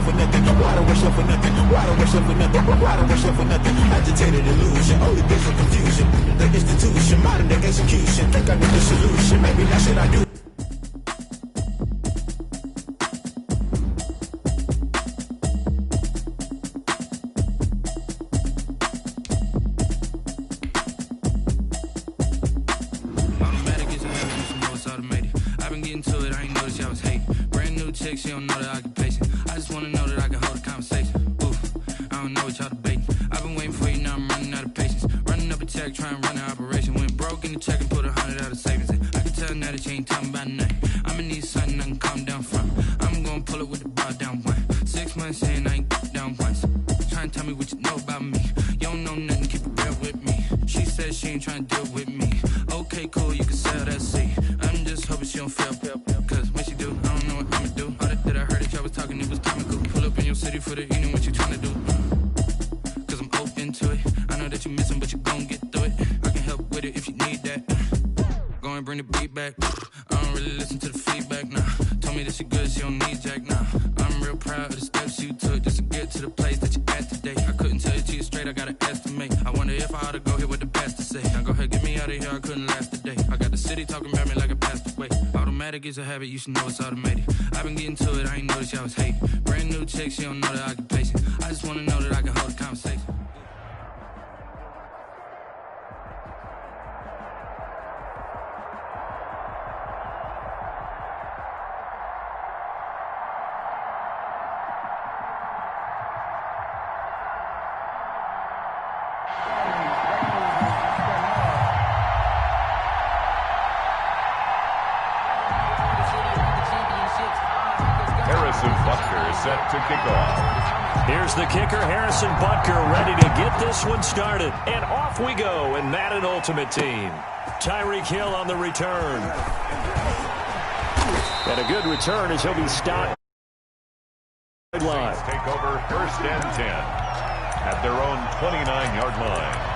for nothing. Why don't rush up for nothing? Why don't rush up for nothing? Why don't rush up for nothing? Agitated illusion, only been for confusion. The institution, modern day execution. Think I know the solution. Maybe that's what I do. She don't know the occupation. I just wanna know that I can hold a conversation. Oof, I don't know what y'all debating. I've been waiting for you, now I'm running out of patience. Running up a check, trying to run an operation. Went broke in the check and put 100 out of savings in. I can tell now that you ain't talking about nothing. I'ma need something I can calm down from. I'm gonna pull it with the bar down one. 6 months in, I ain't down once. Trying to tell me what you know about me. You don't know nothing, keep it real with me. She said she ain't trying to deal with me. Okay, cool, you can sell that seat. I'm just hoping she don't fail. Cause when she do, I don't know what I'ma do. All that I heard that y'all was talking, it was comical. Pull up in your city for the evening, what you tryna do? Cause I'm open to it. I know that you missing, but you gon' get through it. I can help with it if you need that. Go and bring the beat back. I don't really listen to the feedback, nah. Told me that she good, she don't need Jack, nah. I'm real proud of the steps you took just to get to the place that you at today. I couldn't tell you to you straight, I gotta estimate. I wonder if I ought to go here with the pastor say. Now go ahead, get me out of here, I couldn't last a day. I got the city talking about me like I passed away. Automatic is a habit, you should know it's automated. I've been getting to it, I ain't noticed y'all was hating. Brand new chick, she don't know the occupation. I just wanna know that I can hold a conversation. Set to kick off. Here's the kicker, Harrison Butker, ready to get this one started. And off we go in Madden Ultimate Team. Tyreek Hill on the return. And a good return as he'll be stopped. Saints take over 1st and 10 at their own 29-yard line.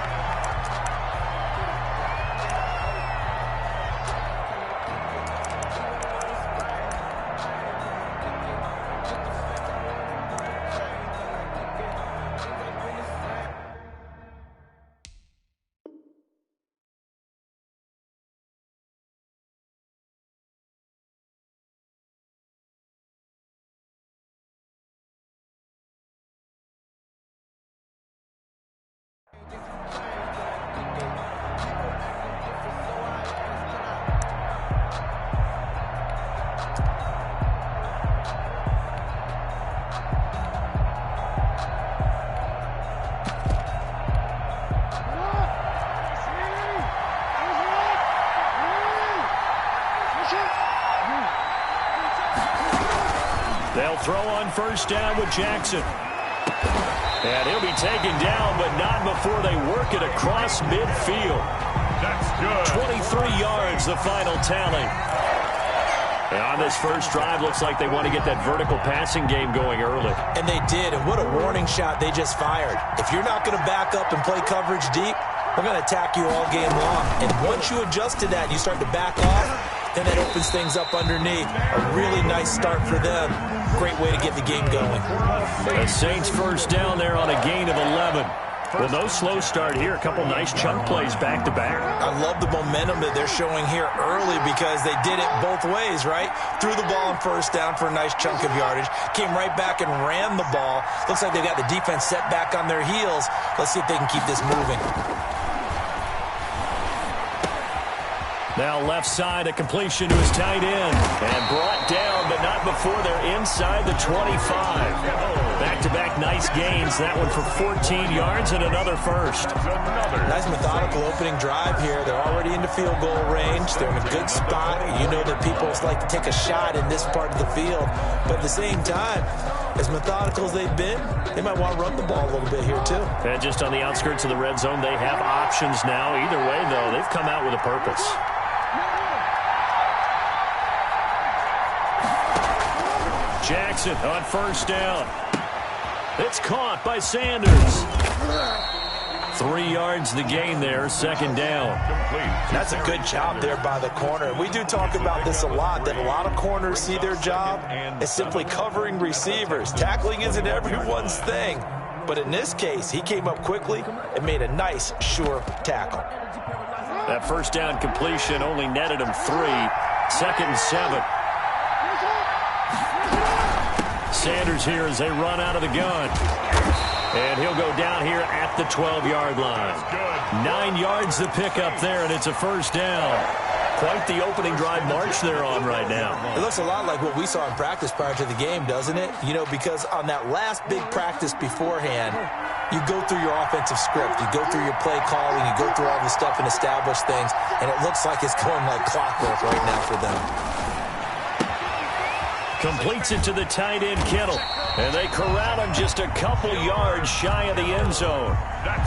They'll throw on 1st down with Jackson. And he'll be taken down, but not before they work it across midfield. That's good. 23 yards, the final tally. And on this first drive, looks like they want to get that vertical passing game going early. And they did, and what a warning shot they just fired. If you're not going to back up and play coverage deep, we're going to attack you all game long. And once you adjust to that and you start to back off, then that opens things up underneath. A really nice start for them. Great way to get the game going. The Saints 1st down there on a gain of 11. Well, no slow start here. A couple nice chunk plays back-to-back. I love the momentum that they're showing here early because they did it both ways, right? Threw the ball on 1st down for a nice chunk of yardage. Came right back and ran the ball. Looks like they've got the defense set back on their heels. Let's see if they can keep this moving. Now left side, a completion to his tight end. And brought down, but not before they're inside the 25. Back-to-back nice gains. That one for 14 yards and another first. Nice methodical opening drive here. They're already into field goal range. They're in a good spot. You know that people like to take a shot in this part of the field. But at the same time, as methodical as they've been, they might want to run the ball a little bit here too. And just on the outskirts of the red zone, they have options now. Either way, though, they've come out with a purpose. Jackson on 1st down. It's caught by Sanders. 3 yards the gain there, second down. That's a good job there by the corner. We do talk about this a lot, that a lot of corners see their job as simply covering receivers. Tackling isn't everyone's thing. But in this case, he came up quickly and made a nice, sure tackle. That first down completion only netted him 3. Second and 7. Sanders here as they run out of the gun. And he'll go down here at the 12-yard line. 9 yards the pickup there, and it's a first down. Quite the opening drive march they're on right now. It looks a lot like what we saw in practice prior to the game, doesn't it? You know, because on that last big practice beforehand, you go through your offensive script. You go through your play calling. You go through all the stuff and establish things. And it looks like it's going like clockwork right now for them. Completes it to the tight end, Kittle. And they corral him just a couple yards shy of the end zone.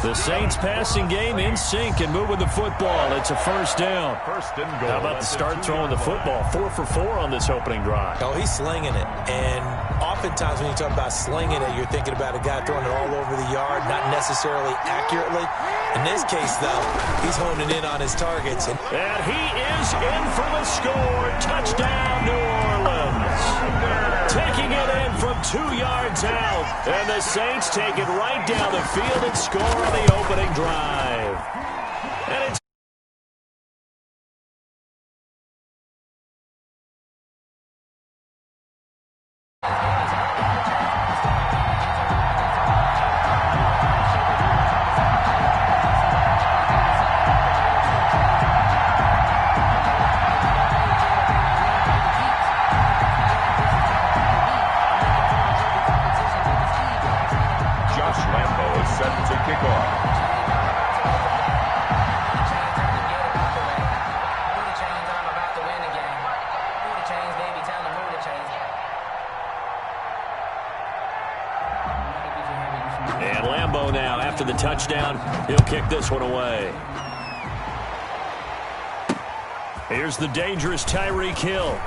The Saints passing game in sync and moving the football. It's a first down. How about the start throwing the football? 4 for 4 on this opening drive. Oh, he's slinging it. And oftentimes when you talk about slinging it, you're thinking about a guy throwing it all over the yard, not necessarily accurately. In this case, though, he's honing in on his targets. And he is in for the score. Touchdown, New Orleans. Taking it in from 2 yards out. And the Saints take it right down the field and score on the opening drive. And it's the touchdown. He'll kick this one away. Here's the dangerous Tyreek Hill.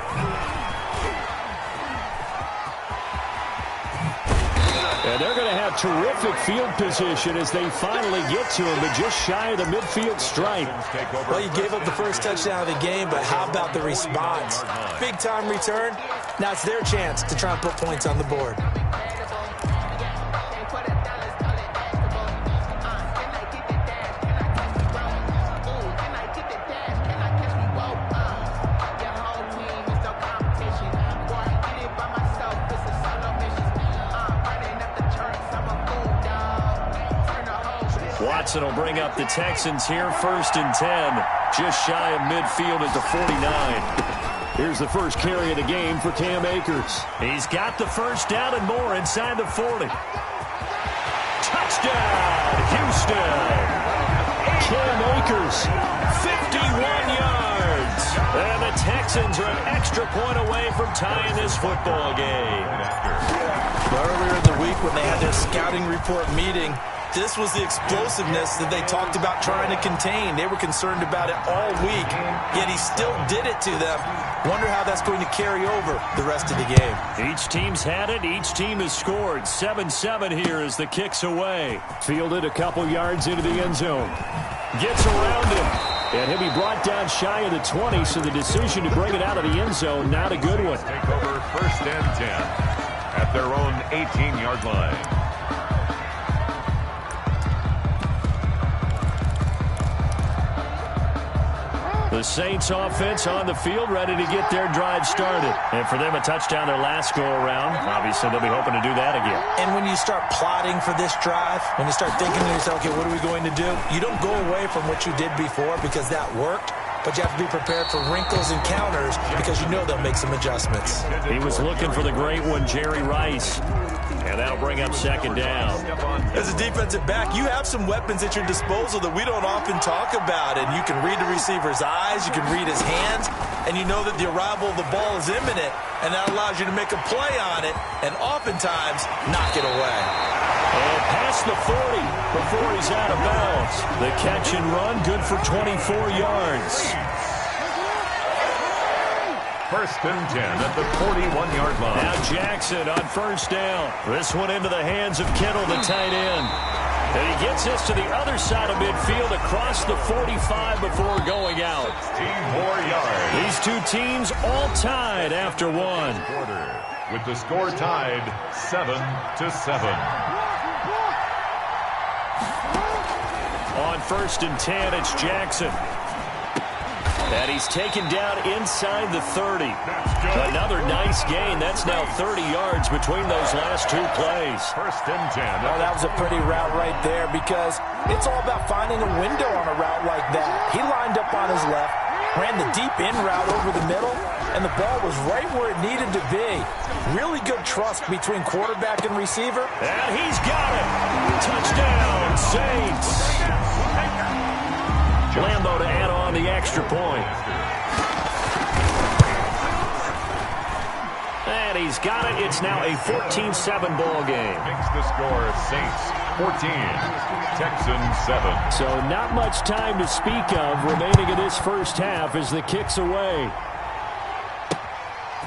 And they're going to have terrific field position as they finally get to him, but just shy of the midfield stripe. Well, you gave up the first touchdown of the game, but how about the response? Big-time return. Now it's their chance to try and put points on the board. Watson will bring up the Texans here, 1st and 10. Just shy of midfield at the 49. Here's the first carry of the game for Cam Akers. He's got the first down and more inside the 40. Touchdown, Houston. Cam Akers, 51 yards. And the Texans are an extra point away from tying this football game. Earlier in the week when they had their scouting report meeting, this was the explosiveness that they talked about trying to contain. They were concerned about it all week, yet he still did it to them. Wonder how that's going to carry over the rest of the game. Each team's had it. Each team has scored. 7-7 here as the kick's away. Fielded a couple yards into the end zone. Gets around him. And he'll be brought down shy of the 20, so the decision to bring it out of the end zone, not a good one. Take over 1st and 10 at their own 18-yard line. The Saints offense on the field, ready to get their drive started. And for them, a touchdown their last go-around. Obviously, they'll be hoping to do that again. And when you start plotting for this drive, when you start thinking to yourself, okay, what are we going to do? You don't go away from what you did before because that worked. But you have to be prepared for wrinkles and counters because you know they'll make some adjustments. He was looking for the great one, Jerry Rice. And that'll bring up 2nd down. As a defensive back, you have some weapons at your disposal that we don't often talk about. And you can read the receiver's eyes, you can read his hands, and you know that the arrival of the ball is imminent. And that allows you to make a play on it and oftentimes knock it away. And past the 40 before he's out of bounds. The catch and run, good for 24 yards. 1st and 10 at the 41-yard line. Now Jackson on 1st down. This one into the hands of Kittle, the tight end. And he gets this to the other side of midfield across the 45 before going out. 16 more yards. These two teams all tied after one. Quarter, with the score tied 7-7. On 1st and 10, it's Jackson. And he's taken down inside the 30. Another nice gain. That's now 30 yards between those last two plays. 1st and 10. Oh, that was a pretty route right there because it's all about finding a window on a route like that. He lined up on his left, ran the deep in route over the middle, and the ball was right where it needed to be. Really good trust between quarterback and receiver. And he's got it. Touchdown, Saints. Lambo to add on the extra point. And he's got it. It's now a 14-7 ball game. Makes the score Saints 14, Texans 7. So not much time to speak of remaining in this first half as the kick's away.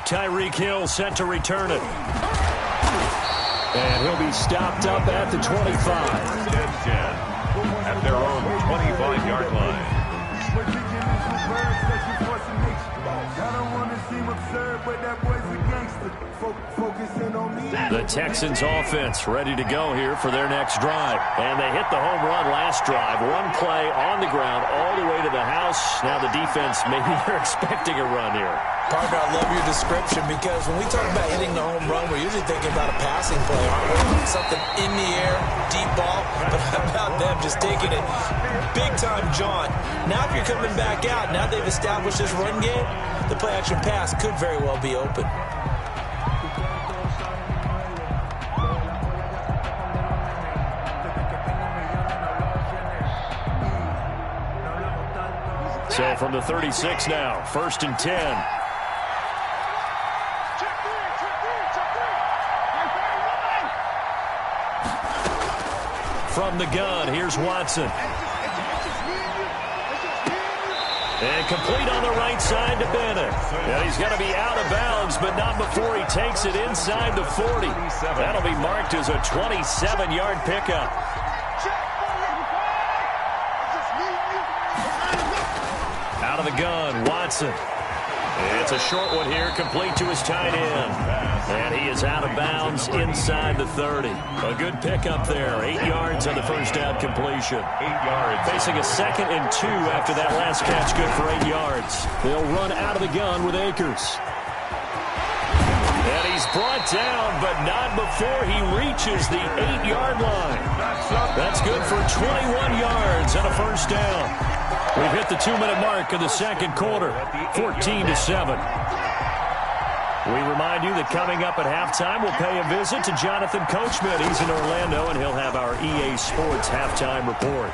Tyreek Hill set to return it. And he'll be stopped up at the 25. 10-10 at their own 25-yard line. The Texans offense ready to go here for their next drive. And they hit the home run last drive. One play on the ground all the way to the house. Now the defense, maybe they're expecting a run here. Parker, I love your description because when we talk about hitting the home run, we're usually thinking about a passing play, aren't we? Something in the air, deep ball. But how about them just taking it big time, John? Now if you're coming back out, now they've established this run game, the play action pass could very well be open. So from the 36 now, 1st and 10. From the gun, here's Watson. And complete on the right side to Bennett. And he's going to be out of bounds, but not before he takes it inside the 40. That'll be marked as a 27-yard pickup. Out of the gun, Watson. It's a short one here, complete to his tight end. And he is out of bounds inside the 30. A good pickup there. 8 yards on the first down completion. 8 yards. Facing a 2nd and 2 after that last catch, good for 8 yards. They'll run out of the gun with Akers. And he's brought down, but not before he reaches the 8-yard line. That's good for 21 yards and a first down. We've hit the 2-minute mark of the second quarter, 14-7. We remind you that coming up at halftime, we'll pay a visit to Jonathan Coachman. He's in Orlando, and he'll have our EA Sports halftime report.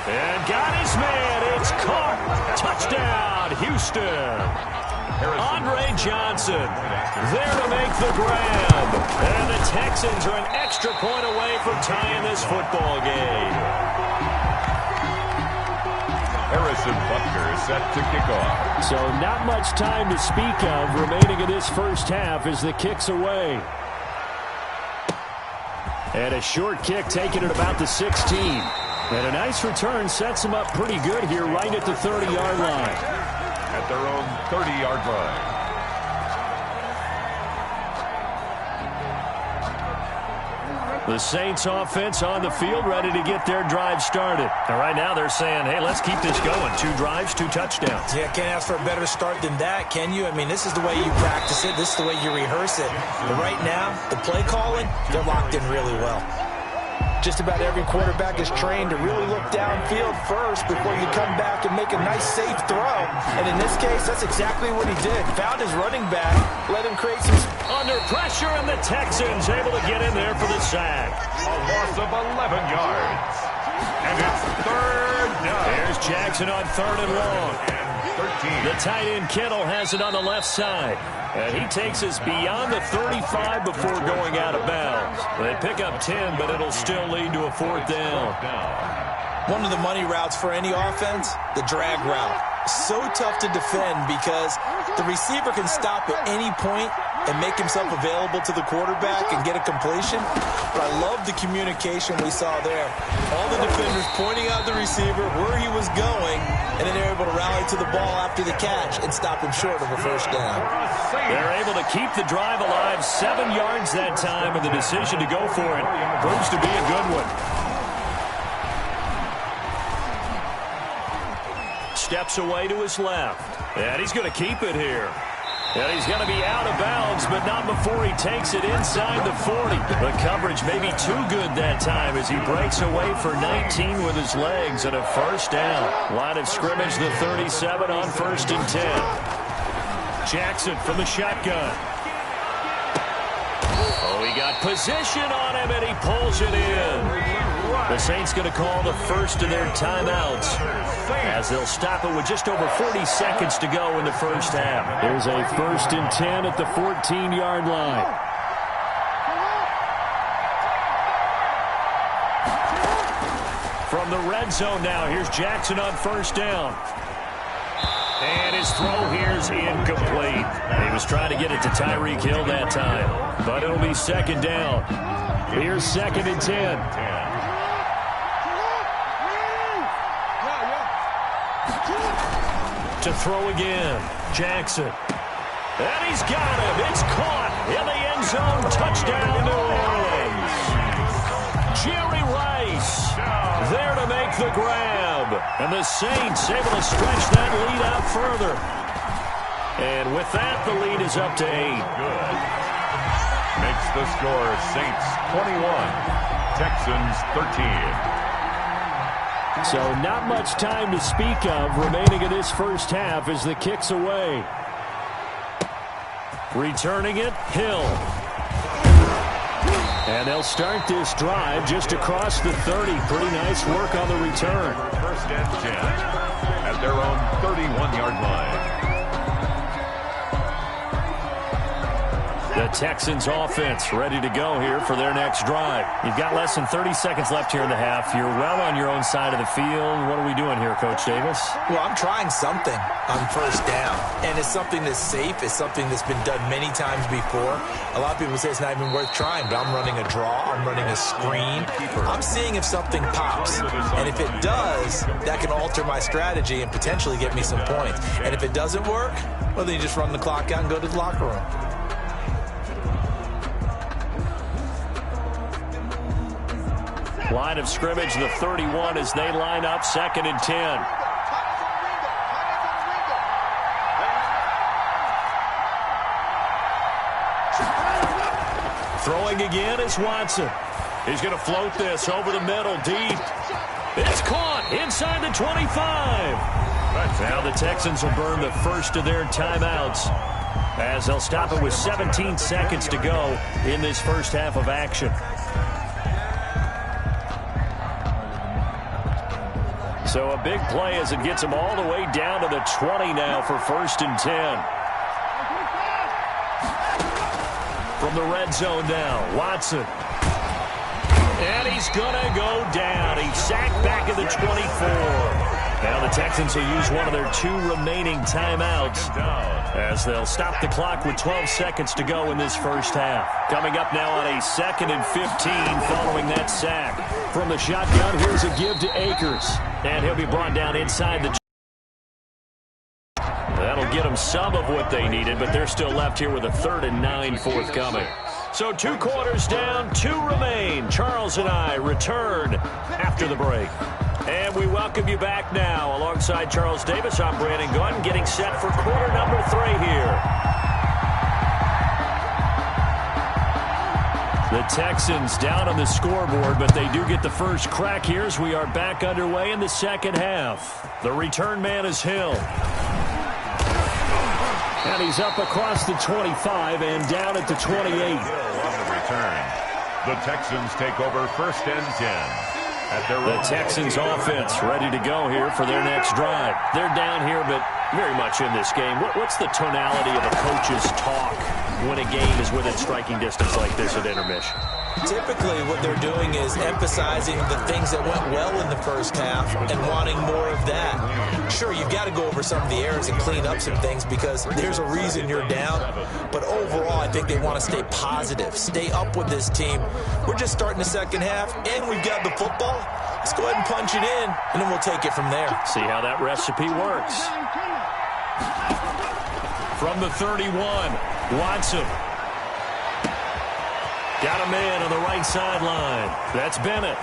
And got his man. It's caught. Touchdown, Houston. Andre Johnson there to make the grab. And the Texans are an extra point away from tying this football game. Harrison Butker set to kick off. So not much time to speak of remaining in this first half as the kick's away. And a short kick taken at about the 16. And a nice return sets him up pretty good here right at the 30-yard line. At their own 30-yard line. The Saints offense on the field ready to get their drive started. And right now they're saying, hey, let's keep this going. 2 drives, 2 touchdowns. Yeah, can't ask for a better start than that, can you? I mean, this is the way you practice it. This is the way you rehearse it. But right now, the play calling, they're locked in really well. Just about every quarterback is trained to really look downfield first before you come back and make a nice, safe throw. And in this case, that's exactly what he did. Found his running back, let him create some... Under pressure, and the Texans able to get in there for the sack. A loss of 11 yards. And it's 3rd down. There's Jackson on 3rd and long. 13. The tight end Kittle has it on the left side. And he takes us beyond the 35 before going out of bounds. They pick up 10, but it'll still lead to a 4th down. One of the money routes for any offense, the drag route. So tough to defend because the receiver can stop at any point and make himself available to the quarterback and get a completion. But I love the communication we saw there. All the defenders pointing out the receiver, where he was going, and then they're able to rally to the ball after the catch and stop him short of a first down. They're able to keep the drive alive, 7 yards that time, and the decision to go for it proves to be a good one. Steps away to his left, and he's going to keep it here. And he's going to be out of bounds, but not before he takes it inside the 40. The coverage may be too good that time as he breaks away for 19 with his legs and a first down. Line of scrimmage, the 37 on 1st and 10. Jackson from the shotgun. Oh, he got position on him, and he pulls it in. The Saints going to call the first of their timeouts as they'll stop it with just over 40 seconds to go in the first half. There's a 1st and 10 at the 14-yard line. From the red zone now, here's Jackson on 1st down. And his throw here's incomplete. He was trying to get it to Tyreek Hill that time, but it'll be 2nd down. Here's 2nd and 10. To throw again, Jackson. And he's got him. It's caught in the end zone. Touchdown, New Orleans. Jerry Rice there to make the grab. And the Saints able to stretch that lead out further. And with that, the lead is up to 8. Good. Makes the score Saints 21, Texans 13. So not much time to speak of remaining in this first half as the kick's away. Returning it, Hill. And they'll start this drive just across the 30. Pretty nice work on the return. 1st and 10 at their own 31-yard line. The Texans offense ready to go here for their next drive. You've got less than 30 seconds left here in the half. You're well on your own side of the field. What are we doing here, Coach Davis? Well, I'm trying something on 1st down, and it's something that's safe. It's something that's been done many times before. A lot of people say it's not even worth trying, but I'm running a draw. I'm running a screen. I'm seeing if something pops, and if it does, that can alter my strategy and potentially get me some points. And if it doesn't work, well, then you just run the clock out and go to the locker room. Line of scrimmage, the 31 as they line up 2nd and 10. Throwing again is Watson. He's going to float this over the middle deep. It's caught inside the 25. Now the Texans will burn the first of their timeouts as they'll stop it with 17 seconds to go in this first half of action. So a big play as it gets him all the way down to the 20 now for 1st and 10. From the red zone now, Watson. And he's going to go down. He's sacked back at the 24. Now the Texans will use one of their 2 remaining timeouts as they'll stop the clock with 12 seconds to go in this first half. Coming up now on a 2nd and 15 following that sack. From the shotgun, here's a give to Akers. And he'll be brought down inside the... That'll get them some of what they needed, but they're still left here with a 3rd and 9 forthcoming. So 2 quarters down, 2 remain. Charles and I return after the break. And we welcome you back now. Alongside Charles Davis, I'm Brandon Gunn, getting set for quarter number 3 here. The Texans down on the scoreboard, but they do get the first crack here as we are back underway in the second half. The return man is Hill. And he's up across the 25 and down at the 28. On the return, the Texans take over 1st and 10. The Texans offense ready to go here for their next drive. They're down here, but very much in this game. What's the tonality of a coach's talk when a game is within striking distance like this at intermission? Typically, what they're doing is emphasizing the things that went well in the first half and wanting more of that. Sure, you've got to go over some of the errors and clean up some things because there's a reason you're down. But overall, I think they want to stay positive, stay up with this team. We're just starting the second half, and we've got the football. Let's go ahead and punch it in, and then we'll take it from there. See how that recipe works. From the 31, Watson. Got a man on the right sideline. That's Bennett.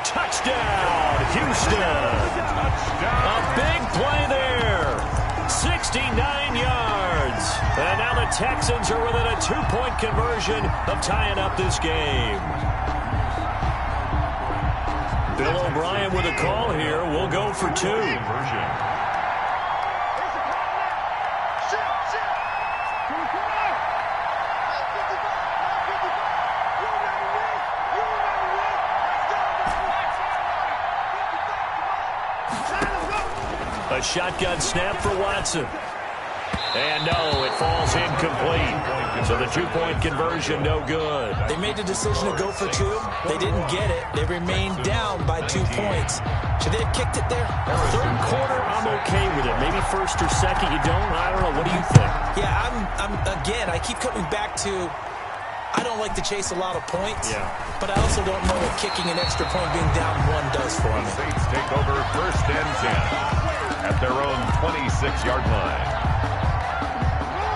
Touchdown, Houston. A big play there. 69 yards. And now the Texans are within a 2-point conversion of tying up this game. Bill O'Brien with a call here. We'll go for 2. A shotgun snap for Watson. And no, it falls incomplete. So the 2-point conversion, no good. They made the decision to go for 2. They didn't get it. They remained down by 2 points. Should they have kicked it there? Third quarter, I'm okay with it. Maybe first or second, you don't. I don't know. What do you think? Yeah, again, I keep coming back to I don't like to chase a lot of points, but I also don't know what kicking an extra point being down 1 does for me. Saints take over 1st and 10 at their own 26-yard line.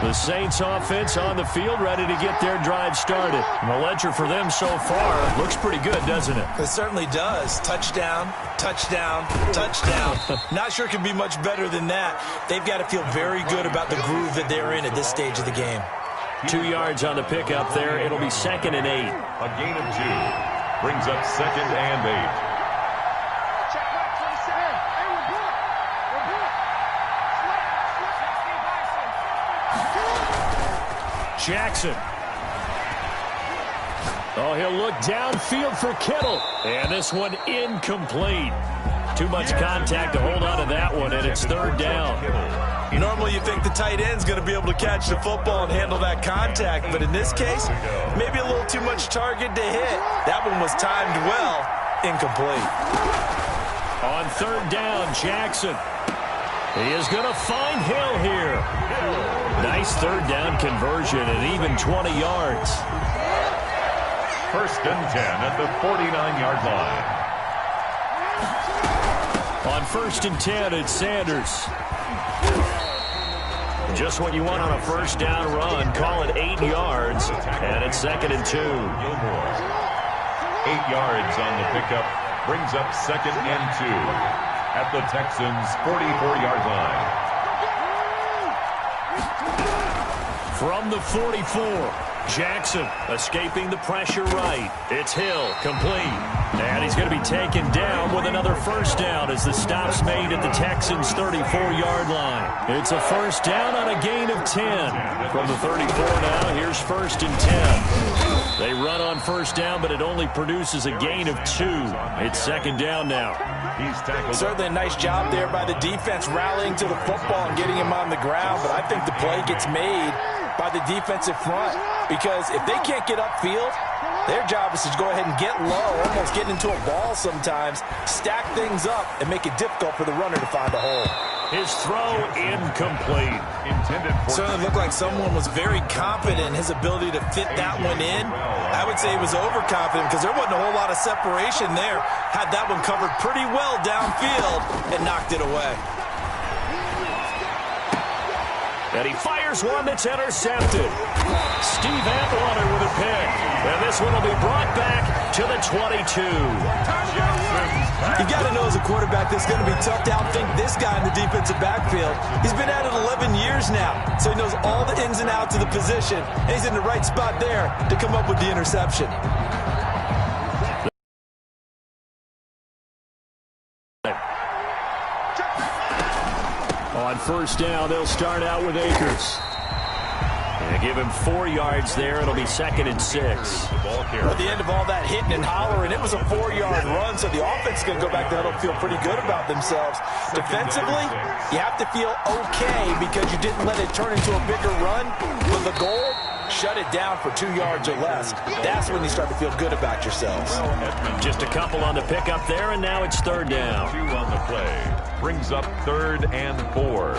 The Saints offense on the field, ready to get their drive started. And the ledger for them so far looks pretty good, doesn't it? It certainly does. Touchdown, touchdown, touchdown. Not sure it can be much better than that. They've got to feel very good about the groove that they're in at this stage of the game. 2 yards on the pickup there. It'll be 2nd and 8. A gain of 2 brings up 2nd and 8. Jackson. Oh, he'll look downfield for Kittle. And this one incomplete. Too much contact to hold on to that one, and it's 3rd down. Normally you think the tight end's going to be able to catch the football and handle that contact, but in this case, maybe a little too much target to hit. That one was timed well, incomplete. On 3rd down, Jackson. He is going to find Hill here. Nice 3rd down conversion and even 20 yards. 1st and 10 at the 49-yard line. On 1st and 10, it's Sanders. Just what you want on a 1st down run. Call it 8 yards, and it's 2nd and 2. Gilmore. 8 yards on the pickup brings up 2nd and 2 at the Texans' 44-yard line. From the 44, Jackson escaping the pressure right. It's Hill, complete. And he's going to be taken down with another 1st down as the stop's made at the Texans' 34-yard line. It's a 1st down on a gain of 10. From the 34 now, here's 1st and 10. They run on 1st down, but it only produces a gain of 2. It's 2nd down now. He's tackled. Certainly a nice job there by the defense rallying to the football and getting him on the ground, but I think the play gets made by the defensive front because if they can't get upfield, their job is to go ahead and get low, almost get into a ball sometimes, stack things up, and make it difficult for the runner to find a hole. His throw incomplete. Intended for certainly looked like someone was very confident in his ability to fit that one in. I would say he was overconfident because there wasn't a whole lot of separation there. Had that one covered pretty well downfield and knocked it away. And he fires one that's intercepted. Steve Atwater with a pick. And this one will be brought back to the 22. You got to know as a quarterback that's going to be tough to outthink this guy in the defensive backfield. He's been at it 11 years now, so he knows all the ins and outs of the position, and he's in the right spot there to come up with the interception. On 1st down, they'll start out with Akers. And give him 4 yards there. It'll be 2nd and 6. At the end of all that hitting and hollering, it was a 4-yard run, so the offense is going to go back to huddle and feel pretty good about themselves. Defensively, you have to feel okay because you didn't let it turn into a bigger run. But the goal, shut it down for 2 yards or less. That's when you start to feel good about yourselves. Just a couple on the pickup there, and now it's 3rd down. 2 on the play. brings up 3rd and 4.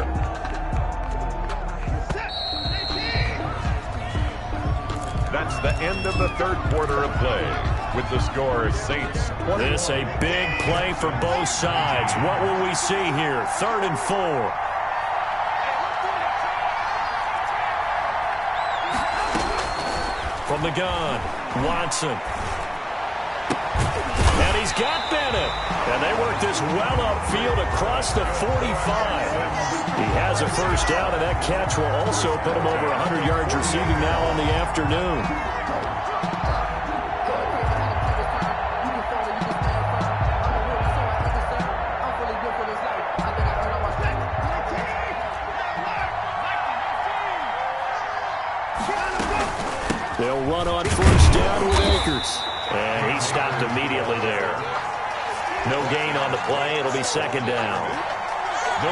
That's the end of the third quarter of play. With the score, Saints 20. This a big play for both sides. What will we see here? 3rd and 4. From the gun, Watson. And he's got Bennett. And they work this well upfield across the 45. He has a first down, and that catch will also put him over 100 yards receiving now on the afternoon. They'll run on first down with Akers. And he stopped immediately there. No gain on the play. It'll be second down.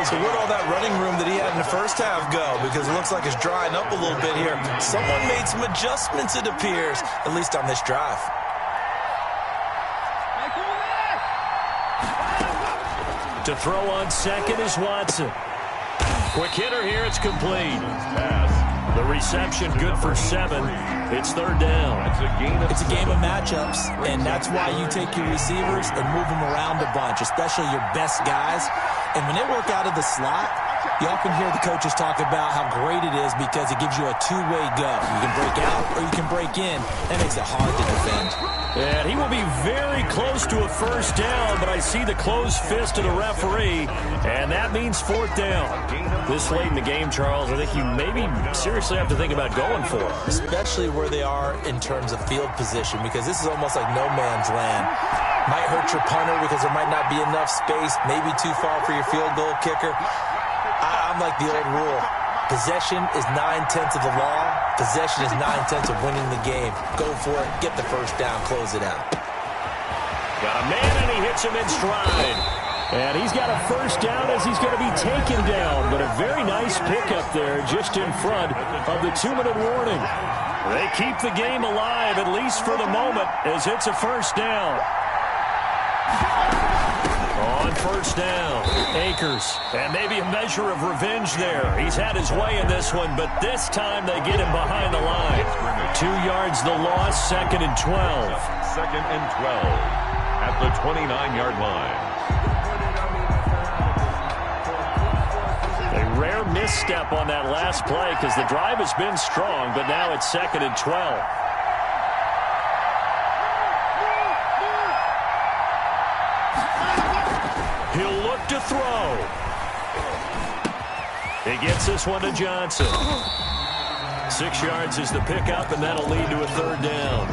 So where'd all that running room that he had in the first half go? Because it looks like it's drying up a little bit here. Someone made some adjustments, it appears, at least on this drive. To throw on second is Watson. Quick hitter here. It's complete. Pass. The reception good for 7. It's third down. It's a game of matchups, and that's why you take your receivers and move them around a bunch, especially your best guys. And when they work out of the slot, you often hear the coaches talk about how great it is because it gives you a two-way go. You can break out or you can break in. That makes it hard to defend. And he will be very close to a first down, but I see the closed fist of the referee, and that means fourth down. This late in the game, Charles, I think you maybe seriously have to think about going for it. Especially where they are in terms of field position, because this is almost like no man's land. Might hurt your punter because there might not be enough space, maybe too far for your field goal kicker. I'm like the old rule. Possession is 9/10 of the law. Possession is 9/10 of winning the game. Go for it. Get the first down. Close it out. Got a man, and he hits him in stride. And he's got a first down as he's going to be taken down. But a very nice pickup there just in front of the 2-minute warning. They keep the game alive, at least for the moment, as it's a first down. On first down, Akers, and maybe a measure of revenge there. He's had his way in this one, but this time they get him behind the line. 2 yards the loss, 2nd and 12. 2nd and 12 at the 29-yard line. A rare misstep on that last play because the drive has been strong, but now it's 2nd and 12. He'll look to throw. He gets this one to Johnson. 6 yards is the pickup, and that'll lead to a third down.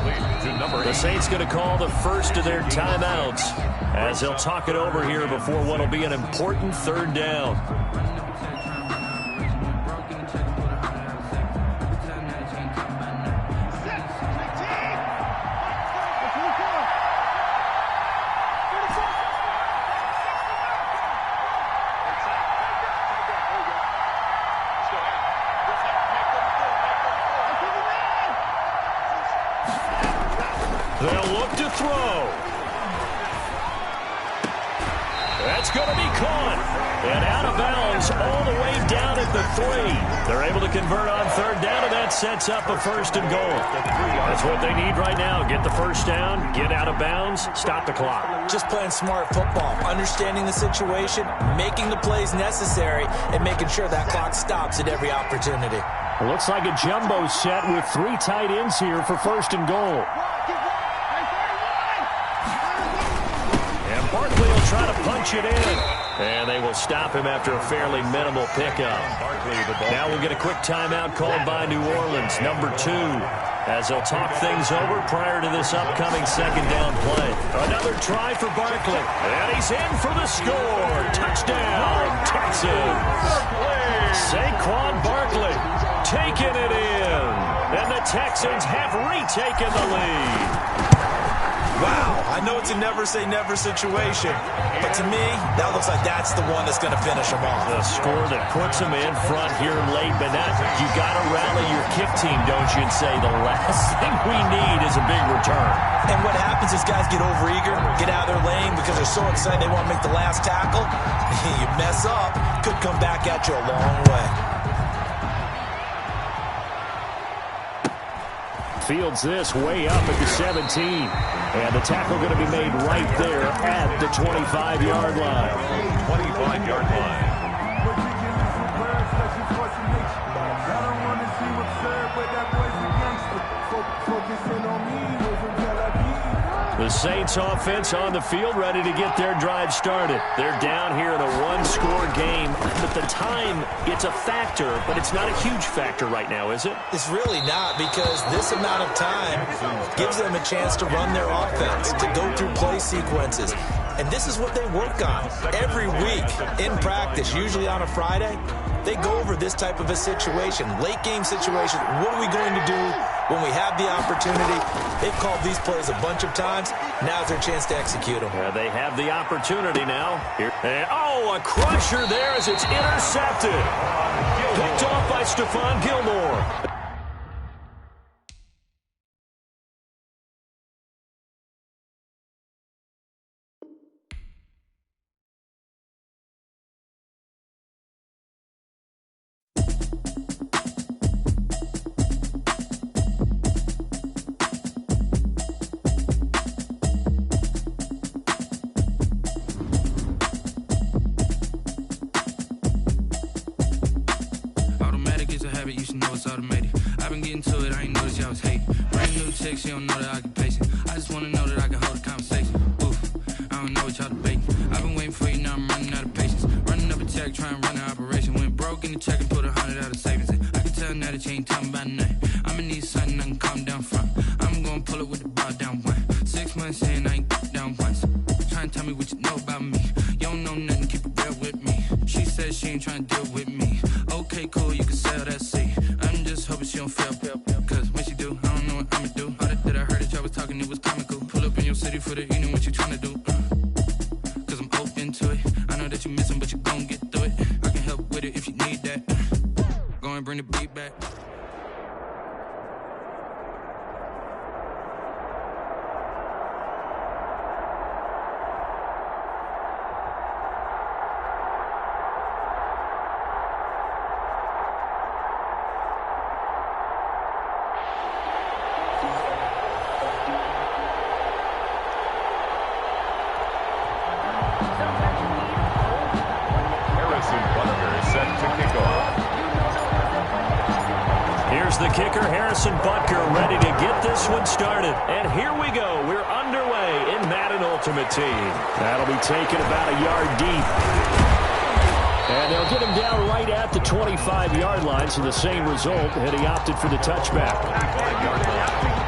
The Saints going to call the first of their timeouts as they'll talk it over here before what will be an important third down. They'll look to throw. That's going to be caught. And out of bounds all the way down at the 3. They're able to convert on third down, and that sets up a first and goal. That's what they need right now. Get the first down, get out of bounds, stop the clock. Just playing smart football, understanding the situation, making the plays necessary, and making sure that clock stops at every opportunity. It looks like a jumbo set with 3 tight ends here for first and goal. Barkley will try to punch it in. And they will stop him after a fairly minimal pickup. Now we'll get a quick timeout called by New Orleans, number 2, as they'll talk things over prior to this upcoming second down play. Another try for Barkley. And he's in for the score. Touchdown, Texans. Saquon Barkley taking it in. And the Texans have retaken the lead. Wow, I know it's a never-say-never situation, but to me, that looks like that's the one that's going to finish them off. The score that puts them in front here late, but you got to rally your kick team, don't you, and say the last thing we need is a big return. And what happens is guys get overeager, get out of their lane because they're so excited they want to make the last tackle. You mess up, could come back at you a long way. Fields this way up at the 17. And the tackle going to be made right there at the 25-yard line. 25-yard line. The Saints offense on the field, ready to get their drive started. They're down here in a one-score game, but the time, it's a factor, but it's not a huge factor right now, is it? It's really not, because this amount of time gives them a chance to run their offense, to go through play sequences. And this is what they work on every week in practice, usually on a Friday. They go over this type of a situation, late game situation. What are we going to do when we have the opportunity? They've called these plays a bunch of times. Now's their chance to execute them. Yeah, they have the opportunity now. Here. And, a crusher there as it's intercepted. Picked off by Stephon Gilmore. You should know it's automated. I've been getting to it, I ain't noticed y'all was hating. Brand new chick, she don't know that I can pace it. I just wanna know that I can hold a conversation. Oof, I don't know what y'all debating. I've been waiting for you, now I'm running out of patience. Running up a check, trying to run an operation. Went broke in the check and put 100 out of savings in. I can tell now that you ain't talking about nothing. I'ma need something I can calm down from. I'm gonna pull it with the bar down one. 6 months in, I ain't down once. Trying to tell me what you know about me. You don't know nothing, keep it real with me. She says she ain't trying to deal with me. Okay, cool, you can sell that seat. I'm just hoping she don't fail, cause when she do, I don't know what I'ma do. All that I heard that y'all was talking, it was comical. Pull up in your city for the evening, what you tryna do? Cause I'm open to it. I know that you missing, but you gon' get through it. I can help with it if you need that. Go and bring the beat back. The kicker, Harrison Butker, ready to get this one started. And here we go. We're underway in Madden Ultimate Team. That'll be taken about a yard deep. And they'll get him down right at the 25-yard line, so the same result, and he opted for the touchback. 25-yard line.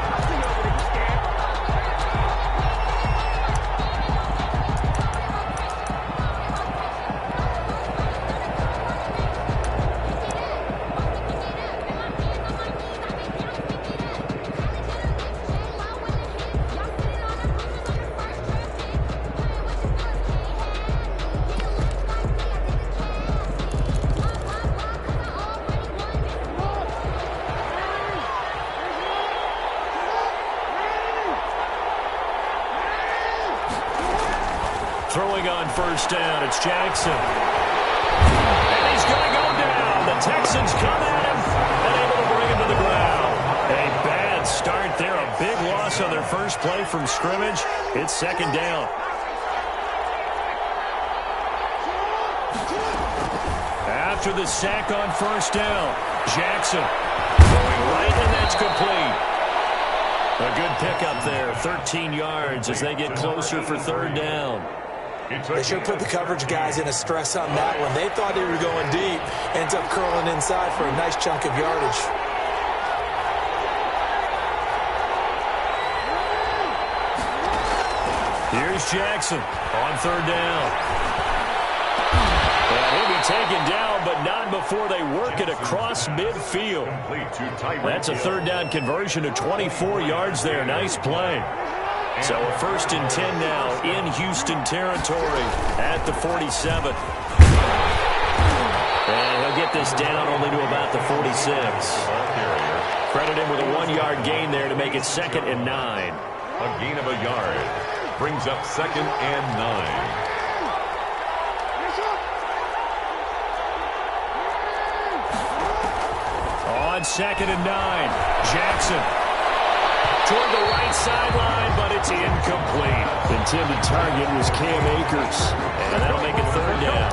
Throwing on first down, it's Jackson. And he's going to go down. The Texans come at him and able to bring him to the ground. A bad start there, a big loss on their first play from scrimmage. It's second down. After the sack on first down, Jackson going right, and that's complete. A good pickup there, 13 yards as they get closer for third down. They sure put the coverage guys in a stress on that one. They thought they were going deep. Ends up curling inside for a nice chunk of yardage. Here's Jackson on third down. And he'll be taken down, but not before they work it across midfield. That's a third down conversion of 24 yards there. Nice play. So a 1st and 10 now in Houston territory at the 47. And he'll get this down only to about the 46. Credit him with a 1-yard gain there to make it 2nd and 9. A gain of a yard brings up 2nd and 9. On 2nd and 9, Jackson toward the right sideline, but it's incomplete. Intended target was Cam Akers, and that'll make it 3rd down.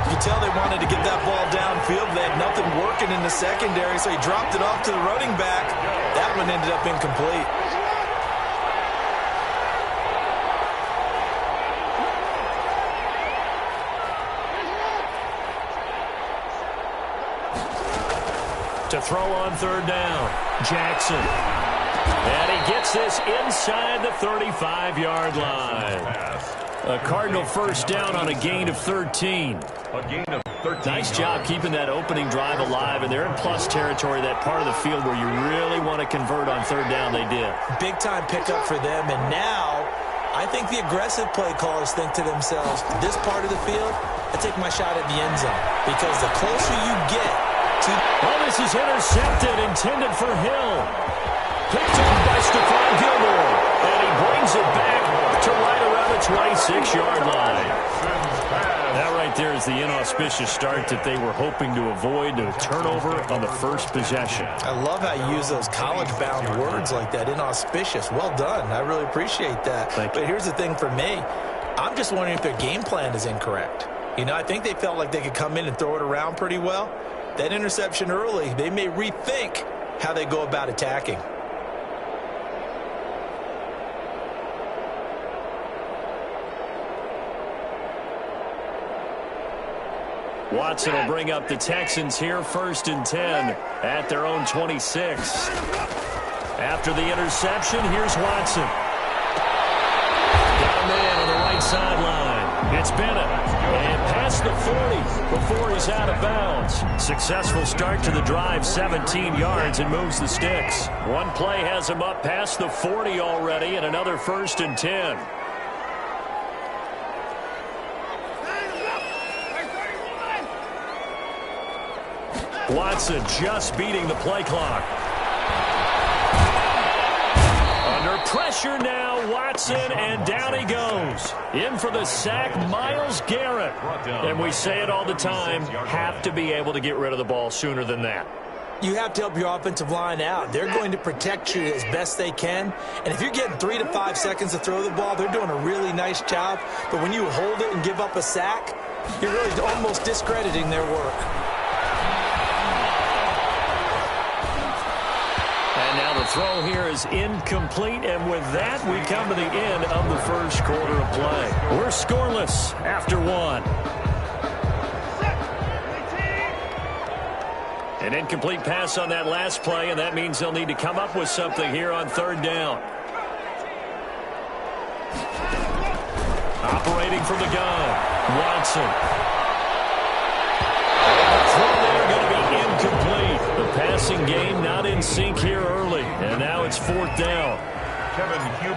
You can tell they wanted to get that ball downfield. They had nothing working in the secondary, so he dropped it off to the running back. That one ended up incomplete. To throw on 3rd down, Jackson. And he gets this inside the 35-yard line. A Cardinal 1st down on a gain of 13. A gain of 13. Nice job keeping that opening drive alive, and they're in plus territory, that part of the field where you really want to convert on 3rd down. They did. Big-time pickup for them, and now I think the aggressive play callers think to themselves, this part of the field, I take my shot at the end zone, because the closer you get to... Oh, this is intercepted, intended for Hill. Picked up by Stephon Gilmore, and he brings it back to right around the 26-yard line. That right there is the inauspicious start that they were hoping to avoid, a turnover on the 1st possession. I love how you use those college-bound words like that, inauspicious. Well done. I really appreciate that. But here's the thing for me. I'm just wondering if their game plan is incorrect. You know, I think they felt like they could come in and throw it around pretty well. That interception early, they may rethink how they go about attacking. Watson will bring up the Texans here, 1st and 10 at their own 26. After the interception, here's Watson. Got a man on the right sideline. It's Bennett. And past the 40 before he's out of bounds. Successful start to the drive, 17 yards, and moves the sticks. One play has him up past the 40 already, and another 1st and 10. Watson just beating the play clock. Under pressure now, Watson, and down he goes. In for the sack, Myles Garrett. And we say it all the time, have to be able to get rid of the ball sooner than that. You have to help your offensive line out. They're going to protect you as best they can. And if you're getting 3 to 5 seconds to throw the ball, they're doing a really nice job. But when you hold it and give up a sack, you're really almost discrediting their work. The throw here is incomplete, and with that, we come to the end of the 1st quarter of play. We're scoreless after 1. An incomplete pass on that last play, and that means they'll need to come up with something here on 3rd down. Operating from the gun, Watson. Throw there going to be incomplete. The passing game not in sync here early, and now it's 4th down.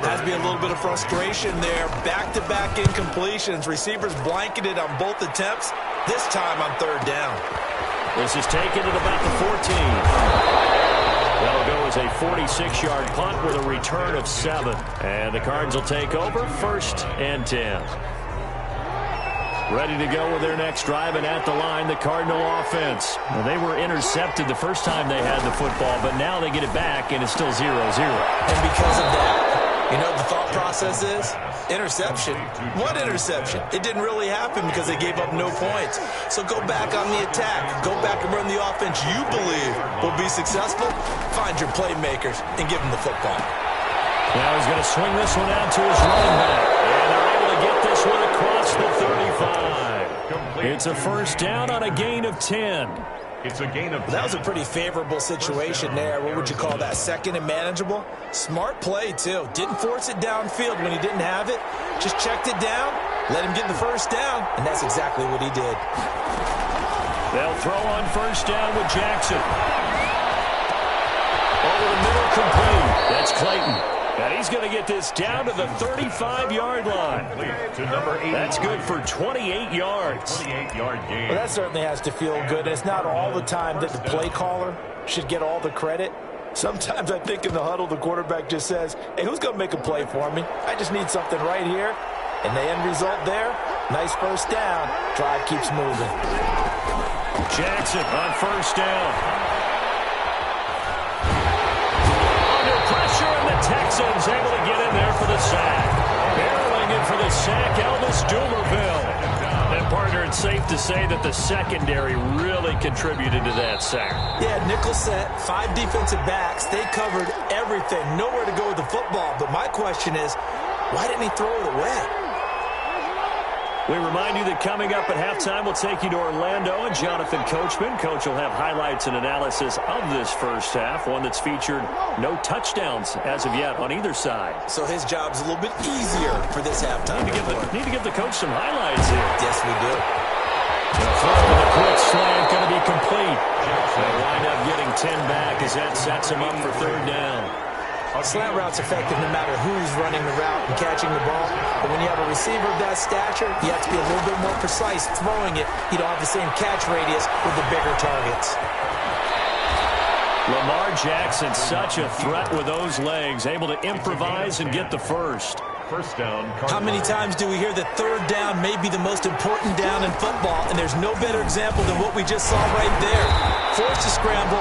Has to be a little bit of frustration there. Back-to-back incompletions. Receivers blanketed on both attempts, this time on 3rd down. This is taken at about the 14. That'll go as a 46-yard punt with a return of 7. And the Cards will take over, 1st and 10. Ready to go with their next drive, and at the line, the Cardinal offense. Well, they were intercepted the first time they had the football, but now they get it back, and it's still 0-0. And because of that, you know what the thought process is? Interception. What interception? It didn't really happen because they gave up no points. So go back on the attack. Go back and run the offense you believe will be successful. Find your playmakers and give them the football. Now he's going to swing this one out to his running back. And they're able to get this one across the 35. It's a 1st down on a gain of 10. It's a gain of 10. That was a pretty favorable situation there. What would you call that? 2nd and manageable? Smart play, too. Didn't force it downfield when he didn't have it. Just checked it down, let him get the 1st down, and that's exactly what he did. They'll throw on 1st down with Jackson. Over the middle, complete. That's Clayton. And he's going to get this down to the 35-yard line. To number 8. That's good for 28 yards. 28-yard gain. Well, that certainly has to feel good. It's not all the time that the play caller should get all the credit. Sometimes I think in the huddle, the quarterback just says, hey, who's going to make a play for me? I just need something right here. And the end result there, nice first down. Drive keeps moving. Jackson on first down. Under pressure, and the Texans able to get in there for the sack. Barreling in for the sack, Elvis Dumervil. And, partner, it's safe to say that the secondary really contributed to that sack. Yeah, nickel set, 5 defensive backs. They covered everything. Nowhere to go with the football. But my question is, why didn't he throw it away? We remind you that coming up at halftime, we'll take you to Orlando and Jonathan Coachman. Coach will have highlights and analysis of this first half, one that's featured no touchdowns as of yet on either side. So his job's a little bit easier for this halftime. Need to give the coach some highlights here. Yes, we do. The throw with a quick slant going to be complete. They'll wind up getting 10 back as that sets him up for third down. Slant route's effective no matter who's running the route and catching the ball. But when you have a receiver of that stature, you have to be a little bit more precise throwing it. You don't have the same catch radius with the bigger targets. Lamar Jackson, such a threat with those legs, able to improvise and get the first. First down. How many times do we hear that third down may be the most important down in football, and there's no better example than what we just saw right there. Forced to scramble,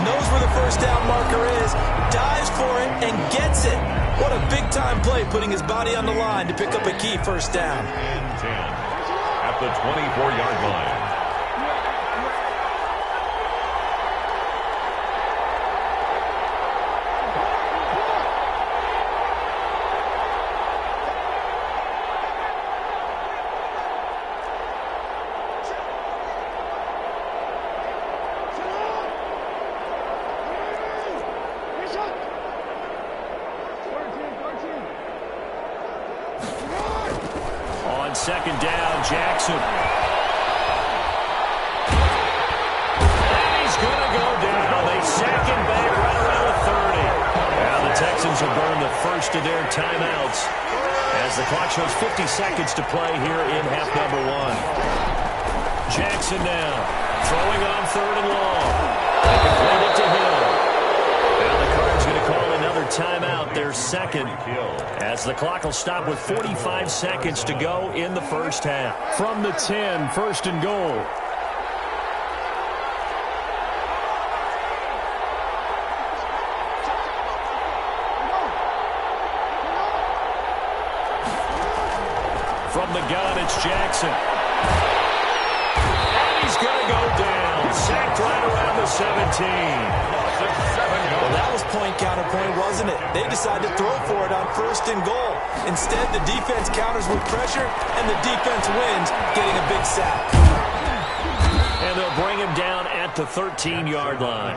knows where the first down marker is, dives for it, and gets it. What a big-time play, putting his body on the line to pick up a key first down. And 10 at the 24-yard line. Second down, Jackson. And he's going to go down. They sack him back right around the 30. Now the Texans will burn the first of their timeouts as the clock shows 50 seconds to play here in half number 1. Jackson now throwing on third and long. They complete it to Hill. Now the Cards going to call another timeout, their second, as the clock will stop with 45 seconds to go in the first half. From the 10, first and goal. From the gun, it's Jackson. And he's going to go down. Sacked right around the 17. Well, that was point counterpoint, wasn't it? They decided to throw for it on first and goal. Instead, the defense counters with pressure, and the defense wins, getting a big sack. And they'll bring him down at the 13-yard line.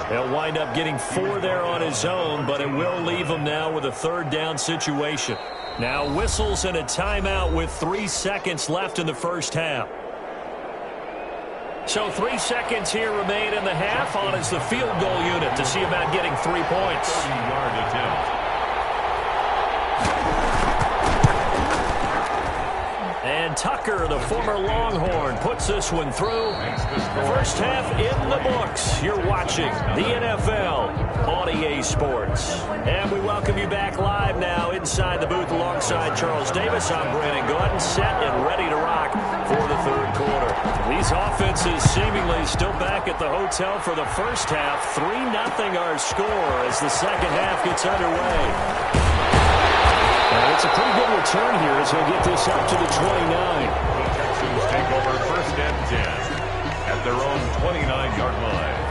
He'll wind up getting 4 there on his own, but it will leave him now with a third down situation. Now whistles and a timeout with 3 seconds left in the first half. So 3 seconds here remain in the half. On is the field goal unit to see about getting 3 points. 30-yard attempt. And Tucker, the former Longhorn, puts this one through. First half in the books. You're watching the NFL on EA Sports. And we welcome you back live now inside the booth alongside Charles Davis. I'm Brandon Gordon, set and ready to rock for the third quarter. These offenses seemingly still back at the hotel for the first half. 3-0 our score as the second half gets underway. It's a pretty good return here as he'll get this up to the 29. The Texans take over first and 10 at their own 29-yard line.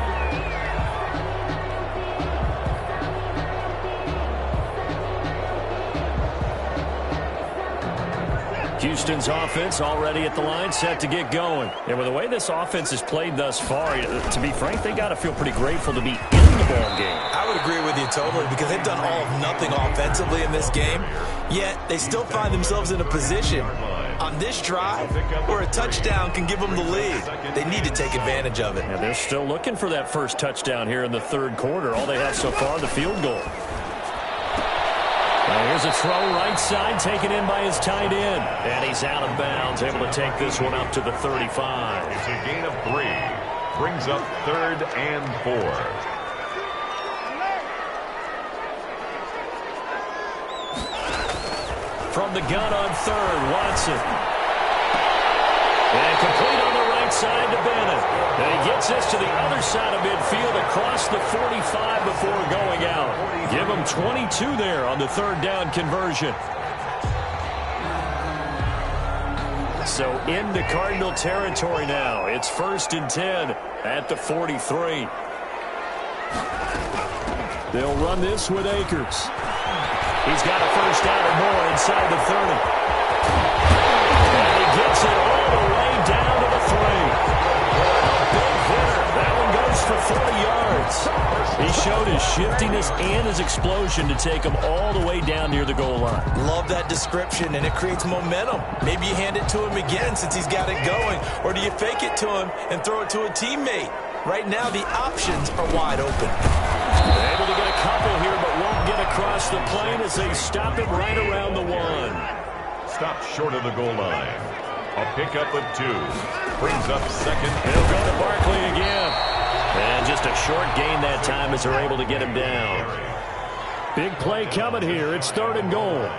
Houston's offense already at the line, set to get going. And with the way this offense has played thus far, to be frank, they got to feel pretty grateful to be in the ball game. I would agree with you totally because they've done all of nothing offensively in this game, yet they still find themselves in a position on this drive where a touchdown can give them the lead. They need to take advantage of it. And they're still looking for that first touchdown here in the third quarter. All they have so far, the field goal. Here's a throw right side taken in by his tight end. And he's out of bounds, able to take this one up to the 35. It's a gain of 3. Brings up 3rd and 4. From the gun on 3rd, Watson. And complete on the right side to Bennett. And he gets this to the other side of midfield across the 45 before going out. Give him 22 there on the 3rd down conversion. So into Cardinal territory now. It's 1st and 10 at the 43. They'll run this with Akers. He's got a 1st down or more inside the 30. And he gets it all the way down to the 3. A big hitter. That one goes for 40 yards. He showed his shiftiness and his explosion to take him all the way down near the goal line. Love that description, and it creates momentum. Maybe you hand it to him again since he's got it going, or do you fake it to him and throw it to a teammate? Right now, the options are wide open. Able to get a couple here, but won't get across the plane as they stop it right around the 1. Stopped short of the goal line. A pickup of 2. Brings up 2nd. He'll go to Barkley again. And just a short gain that time as they're able to get him down. Big play coming here. It's 3rd and goal.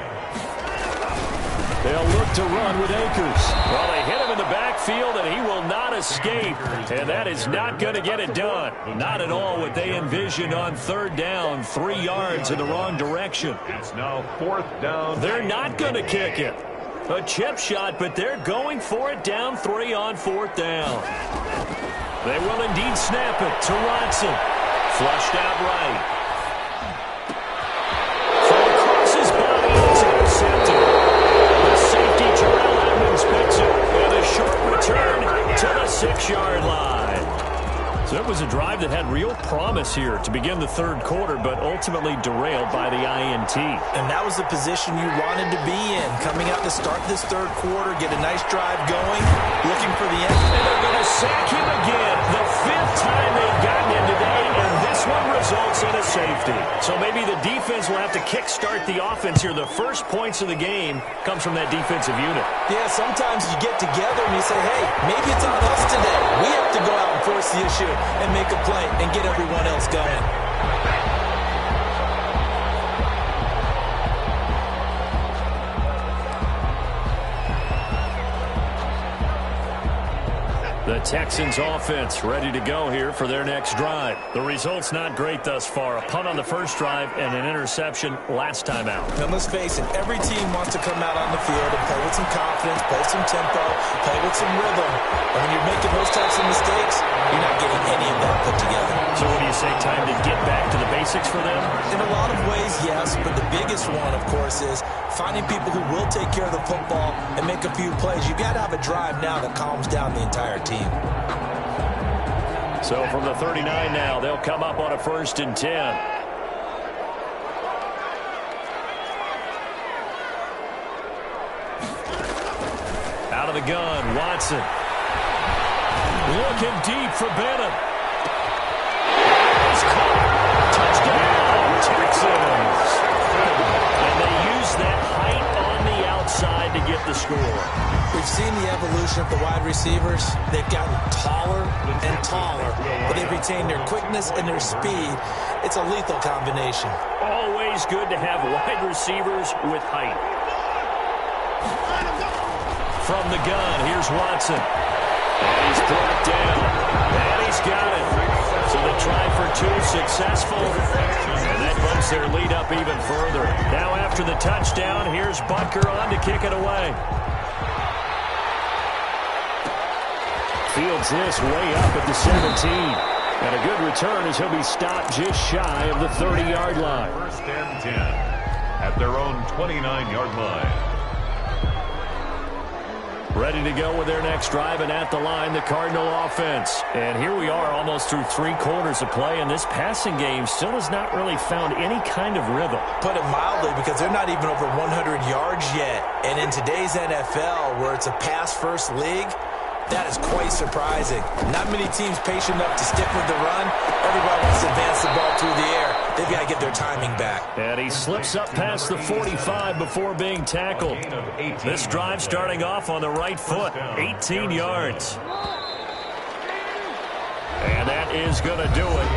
They'll look to run with Akers. Well, they hit him in the backfield, and he will not escape. And that is not going to get it done. Not at all what they envisioned on 3rd down. 3 yards in the wrong direction. It's now 4th down. They're not going to kick it. A chip shot, but they're going for it down 3 on 4th down. They will indeed snap it to Watson. Flushed out right. From across his body, it's intercepted. The safety, Terrell Edmonds, picks it. And a short return to the 6-yard line. So it was a drive that had real promise here to begin the 3rd quarter, but ultimately derailed by the INT. And that was the position you wanted to be in. Coming out to start this 3rd quarter, get a nice drive going, looking for the end. And they're going to sack him again. The 5th time they've gotten him today, and this one results in a safety. So maybe the defense will have to kickstart the offense here. The first points of the game comes from that defensive unit. Yeah, sometimes you get together and you say, hey, maybe it's on us today. We have to go out and force the issue and make a play and get everyone else going. The Texans offense ready to go here for their next drive. The result's not great thus far. A punt on the first drive and an interception last time out. And let's face it, every team wants to come out on the field and play with some confidence, play with some tempo, play with some rhythm. And when you're making those types of mistakes, you're not getting any of that put together. So what do you say, time to get back to the basics for them? In a lot of ways, yes, but the biggest one, of course, is finding people who will take care of the football and make a few plays. You've got to have a drive now that calms down the entire team. So from the 39 now, they'll come up on a 1st and 10. Out of the gun, Watson. Looking deep for Bennett. He's caught. Touchdown, Texans. And they use that height on the outside to get the score. We've seen the evolution of the wide receivers. They've gotten taller and taller, but they've retained their quickness and their speed. It's a lethal combination. Always good to have wide receivers with height. From the gun, here's Watson. And he's brought down. And he's got it. So the try for 2 successful. And that bumps their lead up even further. Now after the touchdown, here's Butker on to kick it away. Fields this way up at the 17. And a good return as he'll be stopped just shy of the 30-yard line. 1st and 10 at their own 29-yard line. Ready to go with their next drive, and at the line, the Cardinal offense. And here we are almost through 3 quarters of play, and this passing game still has not really found any kind of rhythm. Put it mildly, because they're not even over 100 yards yet. And in today's NFL, where it's a pass-first league, That is quite surprising. Not many teams patient enough to stick with the run. Everybody wants to advance the ball through the air. They've got to get their timing back. And he slips up past the 45 before being tackled. This drive starting off on the right foot, 18 yards. And that is going to do it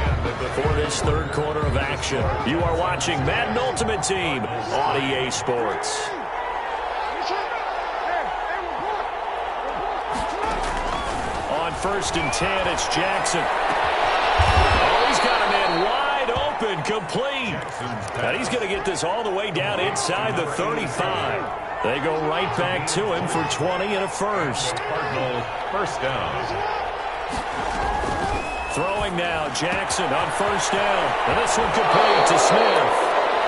for this third quarter of action. You are watching Madden Ultimate Team on EA Sports. On 1st and 10, it's Jackson. Oh, he's got a man wide open, complete. And he's going to get this all the way down inside the 35. They go right back to him for 20 and a first. Cardinals first down. Throwing now, Jackson on 1st down. And this one complete to Smith.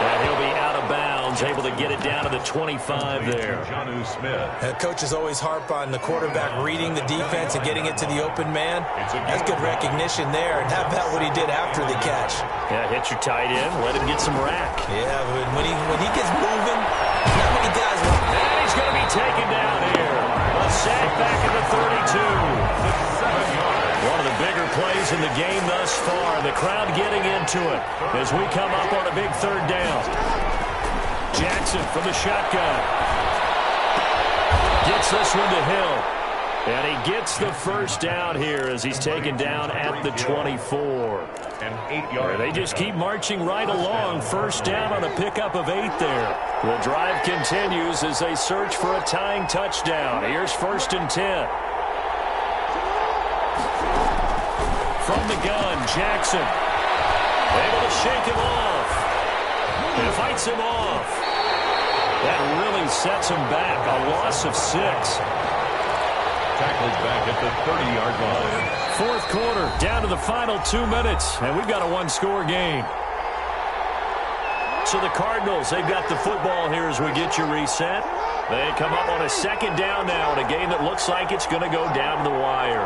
And he'll be out of bounds, able to get it down to the 25 there. Jonnu Smith. Coaches always harp on the quarterback reading the defense and getting it to the open man. That's good recognition there. And how about what he did after the catch? Yeah, hit your tight end, let him get some rack. Yeah, when he gets moving, not many guys will. And he's going to be taken down here. A sack back at the 32. 7 yards. One of the bigger plays in the game thus far. The crowd getting into it as we come up on a big third down. Jackson from the shotgun. Gets this one to Hill. And he gets the first down here as he's taken down at the 24. And 8 yards. They just keep marching right along. First down on a pickup of 8 there. The drive continues as they search for a tying touchdown. Here's 1st and 10. From the gun, Jackson. Able to shake him off. And fights him off. That really sets him back. A loss of 6. Tackled back at the 30-yard line. Fourth quarter, down to the final 2 minutes. And we've got a one-score game. So the Cardinals, they've got the football here as we get you reset. They come up on a 2nd down now in a game that looks like it's going to go down to the wire.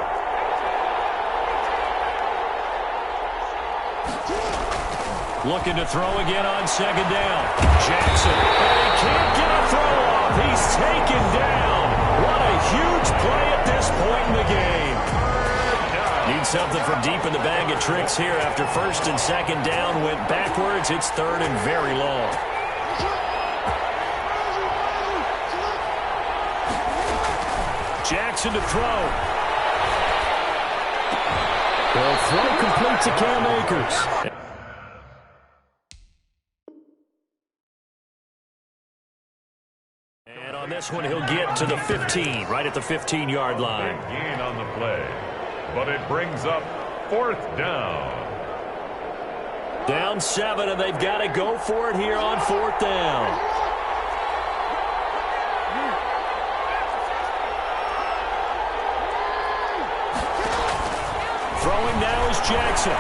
Looking to throw again on 2nd down. Jackson. And he can't get a throw off. He's taken down. What a huge play at this point in the game. Need something from deep in the bag of tricks here after 1st and 2nd down went backwards. It's 3rd and very long. Jackson to throw. They'll throw complete to Cam Akers. On this one, he'll get to the 15, right at the 15-yard line. Big gain on the play, but it brings up 4th down. Down 7, and they've got to go for it here on 4th down. Throwing now is Jackson.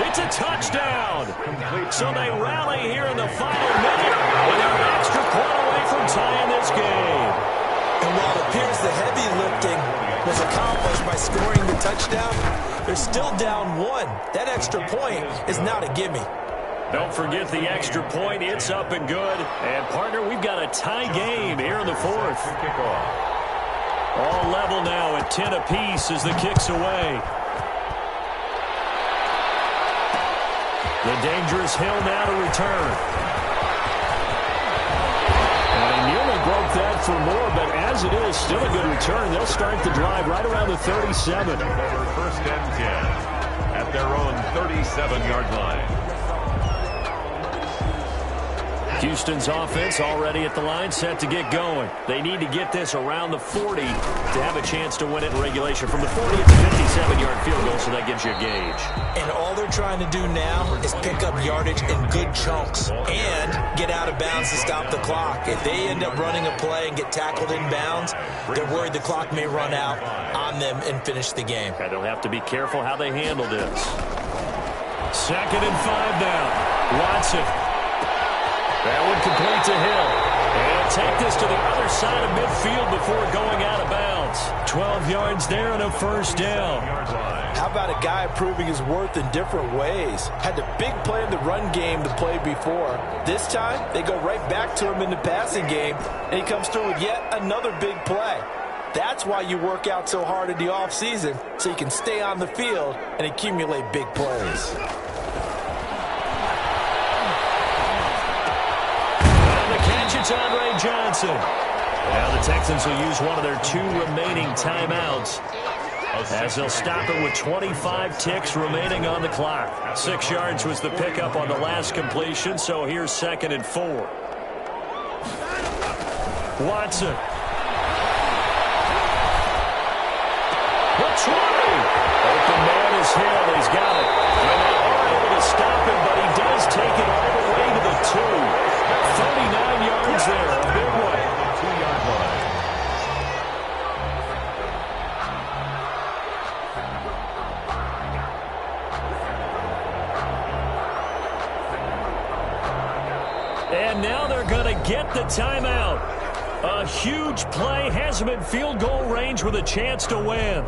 It's a touchdown. So they rally here in the final minute, and they're an extra point away from tying this game. And while it appears the heavy lifting was accomplished by scoring the touchdown, they're still down 1. That extra point is not a gimme. Don't forget the extra point. It's up and good. And, partner, we've got a tie game here in the 4th. All level now at 10 apiece as the kick's away. The dangerous Hill now to return. And he nearly broke that for more, but as it is, still a good return. They'll start the drive right around the 37. Over 1st and 10 at their own 37-yard line. Houston's offense already at the line, set to get going. They need to get this around the 40 to have a chance to win it in regulation. From the 40, it's a 57-yard field goal, so that gives you a gauge. And all they're trying to do now is pick up yardage in good chunks and get out of bounds to stop the clock. If they end up running a play and get tackled in bounds, they're worried the clock may run out on them and finish the game. And they'll have to be careful how they handle this. 2nd and 5 now. Watson. That one complete to Hill. And take this to the other side of midfield before going out of bounds. 12 yards there and a 1st down. How about a guy proving his worth in different ways? Had the big play in the run game to play before. This time, they go right back to him in the passing game, and he comes through with yet another big play. That's why you work out so hard in the offseason, so you can stay on the field and accumulate big plays. And the catch, it's Andre Johnson. Now the Texans will use one of their 2 remaining timeouts, as they'll stop it with 25 ticks remaining on the clock. 6 yards was the pickup on the last completion, so here's 2nd and 4. Watson. The 20. Open man is Hill. He's got it. And they are able to stop him, but he does take it all the way to the 2. 39 yards there. A big one. 2-yard line. And now they're going to get the timeout. A huge play has him in field goal range with a chance to win.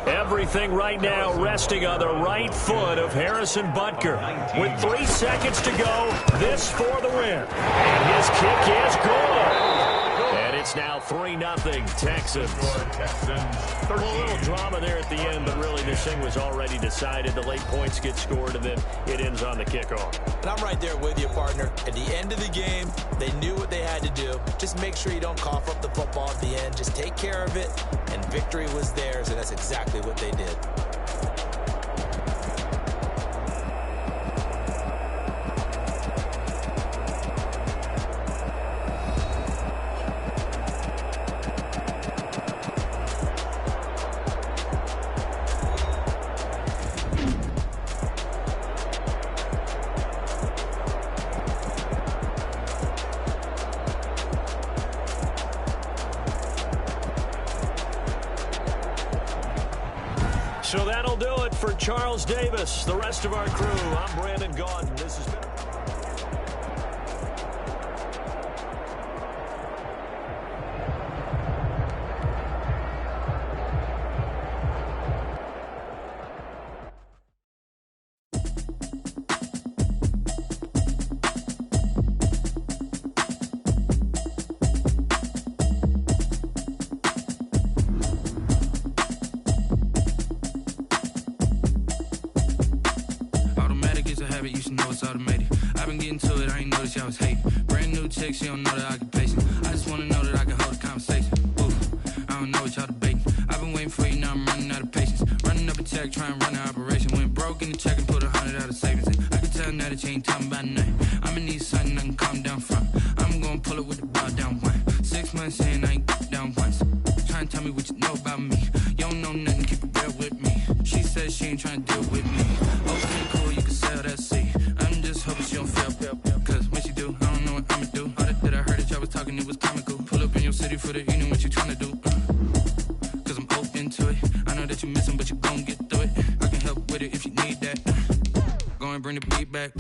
Everything right now resting on the right foot of Harrison Butker. With 3 seconds to go, this for the win. And his kick is good. And it's now 3-0 Texans. A little drama there at the end, but really this thing was already decided. The late points get scored, and then it ends on the kickoff. And I'm right there with you, partner. At the end of the game, they knew what they had to do. Just make sure you don't cough up the football at the end. Just take care of it, and victory was theirs, and that's exactly what they did. So that'll do it for Charles Davis. The rest of our crew, I'm Brandon Gaudin. This has been... You should know it's automated. I've been getting to it, I ain't noticed y'all was hating. Brand new chick, she don't know the occupation. I just wanna know that I can hold a conversation. Ooh, I don't know what y'all debating. I've been waiting for you, now I'm running out of patience. Running up a check, trying to run an operation. Went broke in the check and put 100 out of savings in. I can tell now that you ain't talking about nothing. I'ma need something I can calm down from. I'm gonna pull it with the ball down one. 6 months in, I ain't down once. Trying to tell me what you know about me. You don't know nothing, keep it real with me. She says she ain't trying to deal with me. Okay, cool, you can sell that seat. I'm just hoping she don't fail. Cause when she do, I don't know what I'ma do. All that I heard that y'all was talking, it was comical. Pull up in your city for the evening, what you trying to do? Cause I'm open to it. I know that you missing, but you gon' get through it. I can help with it if you need that. Go and bring the beat back.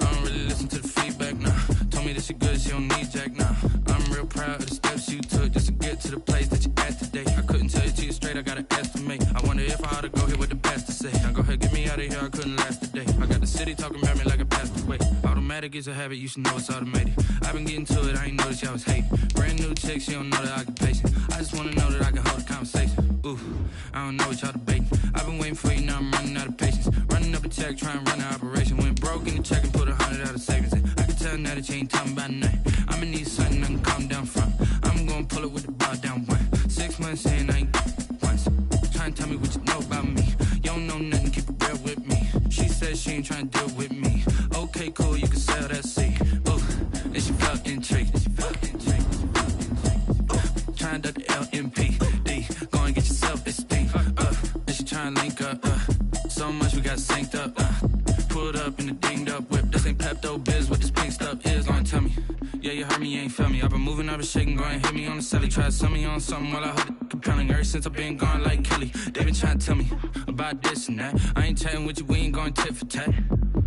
I don't really listen to the feedback, nah. Told me that she good, she don't need jack, nah. I'm real proud of the steps you took just to get to the place that you at today. I couldn't tell you to you straight, I gotta estimate. I wonder if I ought to go here with the best to say. Now go ahead, get me out of here, I couldn't last a day. I got the city talking about me like I passed away. Automatic is a habit, you should know it's automated. I've been getting to it, I ain't noticed y'all was hating. Brand new chick, she don't know the occupation. I just wanna know that I can hold a conversation. Ooh, I don't know what y'all debating. I've been waiting for you, now I'm running out of patience. Running up a check, trying to run an operation. Went broke in the check and put 100 out of savings in. I can tell now that you ain't talking about nothing. I'ma need something I can calm down from. I'm gonna pull it with the ball down one. 6 months in, I ain't once. Trying to tell me what you know about me. You don't know nothing, keep it real with me. She says she ain't trying to deal with me. Okay, cool, you can sell that seat. Ooh, and she felt intrigued. Trying to duck the LMPD. Go and get your self-esteem. And she trying to link up. So much we got synced up. Pulled up in the dinged up whip. This ain't Pepto-Biz, what this pink stuff is. Gonna tell me. Yeah, you heard me, you ain't feel me. I've been moving, I've been shaking, go and hit me on the celly. Try to sell me on something while I hold it compelling. Ever since I've been gone like Kelly, they been trying to tell me about this and that. I ain't chatting with you, we ain't going tit for tat.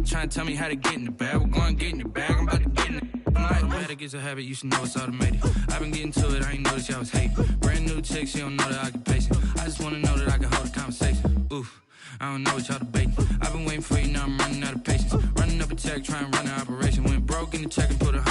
Trying to tell me how to get in the bag. We're going to get in the bag. I'm about to get in it. I'm like, bad, it gets a habit. You should know it's automated. I've been getting to it. I ain't noticed y'all was hating. Brand new chick, she don't know that I can pace it. I just want to know that I can hold a conversation. Oof. I don't know what y'all debating. I've been waiting for you, now I'm running out of patience. Running up a check, trying to run an operation. Went broke in the check and put 100